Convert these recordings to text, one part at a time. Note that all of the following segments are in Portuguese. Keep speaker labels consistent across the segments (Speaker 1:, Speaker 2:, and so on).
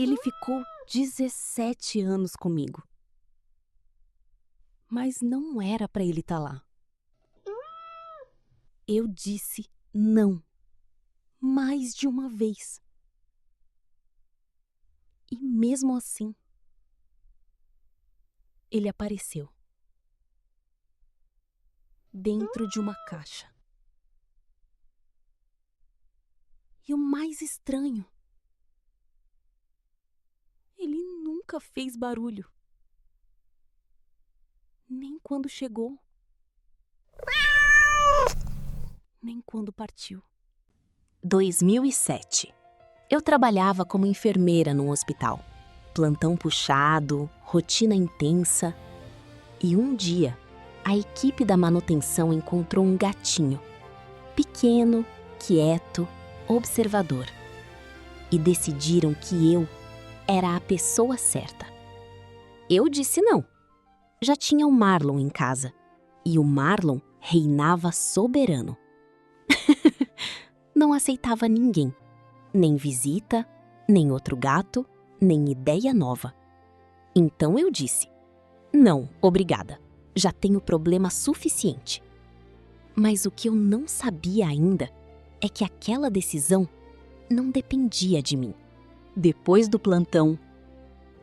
Speaker 1: Ele ficou 17 anos comigo. Mas não era para ele estar lá. Eu disse não, mais de uma vez. E mesmo assim, ele apareceu. Dentro de uma caixa. E o mais estranho, ele nunca fez barulho. Nem quando chegou. Nem quando partiu. 2007. Eu trabalhava como enfermeira num hospital. Plantão puxado, rotina intensa. E um dia, a equipe da manutenção encontrou um gatinho. Pequeno, quieto, observador. E decidiram que eu era a pessoa certa. Eu disse não. Já tinha o Marlon em casa. E o Marlon reinava soberano. Não aceitava ninguém. Nem visita, nem outro gato, nem ideia nova. Então eu disse: não, obrigada. Já tenho problema suficiente. Mas o que eu não sabia ainda é que aquela decisão não dependia de mim. Depois do plantão,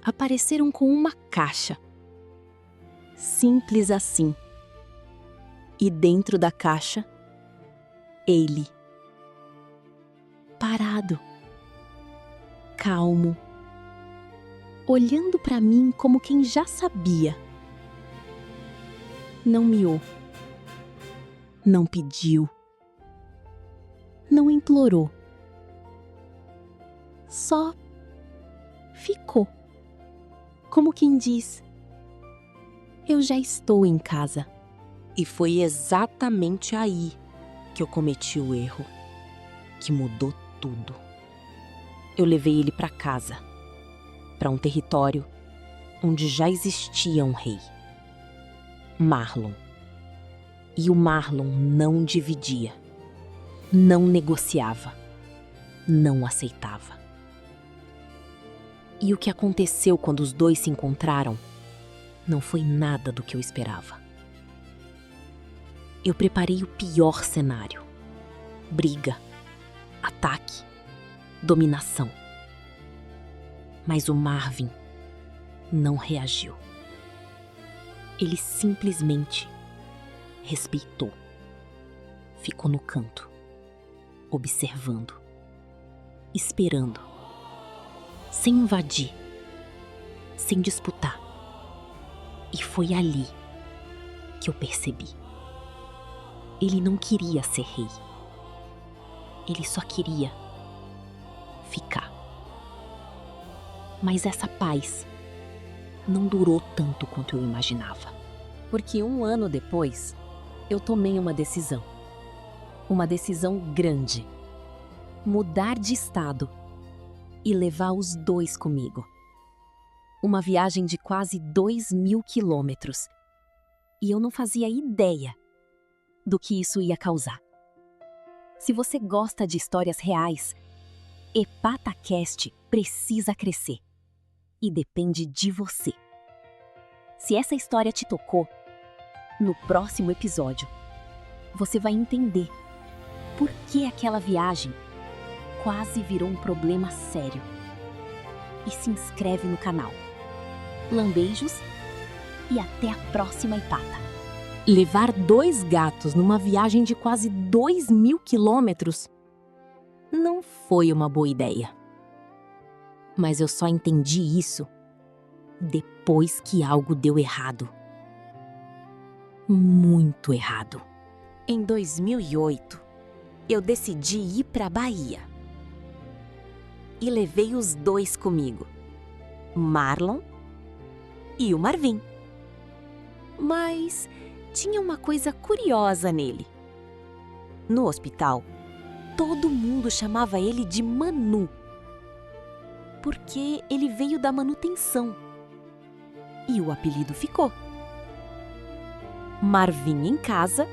Speaker 1: apareceram com uma caixa. Simples assim. E dentro da caixa, ele. Parado. Calmo. Olhando para mim como quem já sabia. Não miou. Não pediu. Não implorou. Só ficou. Como quem diz: eu já estou em casa. E foi exatamente aí que eu cometi o erro, que mudou tudo. Eu levei ele para casa, para um território onde já existia um rei. Marlon. E o Marlon não dividia, não negociava, não aceitava. E o que aconteceu quando os dois se encontraram não foi nada do que eu esperava. Eu preparei o pior cenário: briga, ataque, dominação. Mas o Marvin não reagiu. Ele simplesmente respeitou. Ficou no canto, observando, esperando, sem invadir, sem disputar. E foi ali que eu percebi. Ele não queria ser rei. Ele só queria ficar. Mas essa paz não durou tanto quanto eu imaginava. Porque 1 ano depois, eu tomei uma decisão. Uma decisão grande. Mudar de estado e levar os dois comigo. Uma viagem de quase 2.000 quilômetros. E eu não fazia ideia do que isso ia causar. Se você gosta de histórias reais, HepataCast precisa crescer. E depende de você. Se essa história te tocou, no próximo episódio, você vai entender por que aquela viagem quase virou um problema sério. E se inscreve no canal. Lambeijos e até a próxima Hepata. Levar 2 gatos numa viagem de quase 2.000 quilômetros não foi uma boa ideia. Mas eu só entendi isso depois que algo deu errado. Muito errado. Em 2008, eu decidi ir para Bahia. E levei os dois comigo, Marlon e o Marvin. Mas tinha uma coisa curiosa nele. No hospital, todo mundo chamava ele de Manu, porque ele veio da manutenção. E o apelido ficou. Marvin em casa,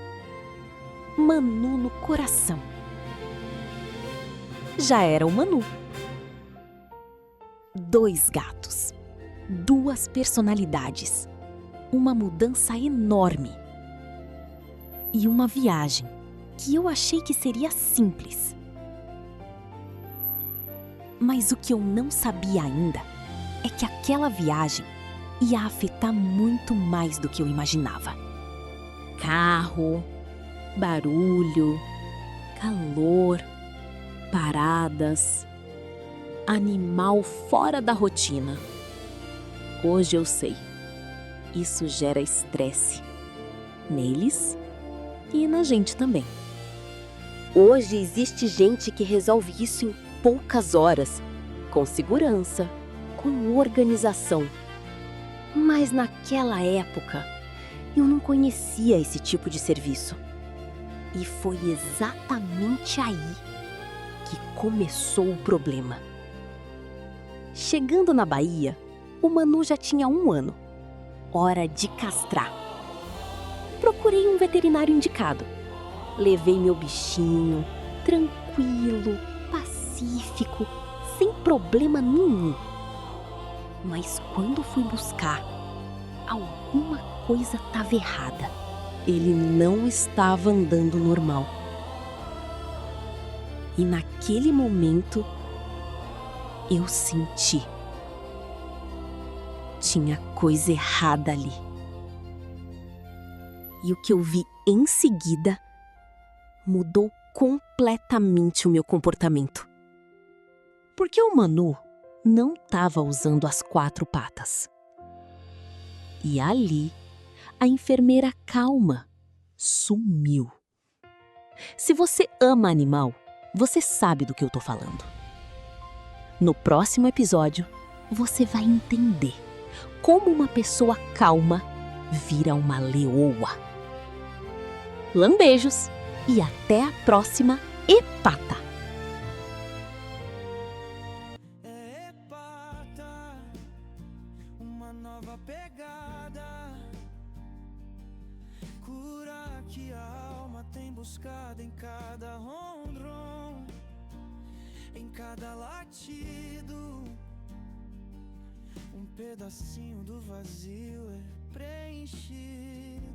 Speaker 1: Manu no coração. Já era o Manu. 2 gatos, 2 personalidades, uma mudança enorme e uma viagem que eu achei que seria simples. Mas o que eu não sabia ainda é que aquela viagem ia afetar muito mais do que eu imaginava. Carro, barulho, calor, paradas, animal fora da rotina. Hoje eu sei, isso gera estresse neles e na gente também. Hoje existe gente que resolve isso em poucas horas, com segurança, com organização. Mas naquela época, eu não conhecia esse tipo de serviço. E foi exatamente aí que começou o problema. Chegando na Bahia, o Manu já tinha 1 ano. Hora de castrar. Procurei um veterinário indicado. Levei meu bichinho, tranquilo, pacífico, sem problema nenhum. Mas quando fui buscar, alguma coisa estava errada. Ele não estava andando normal. E naquele momento, eu senti. Tinha coisa errada ali. E o que eu vi em seguida mudou completamente o meu comportamento. Porque o Manu não estava usando as 4 patas. E ali, a enfermeira calma sumiu. Se você ama animal, você sabe do que eu tô falando. No próximo episódio, você vai entender como uma pessoa calma vira uma leoa. Lambejos e até a próxima Epata!
Speaker 2: Epata, uma nova pegada, cura que a alma tem buscado em cada rondron, em cada latido, um pedacinho do vazio é preenchido.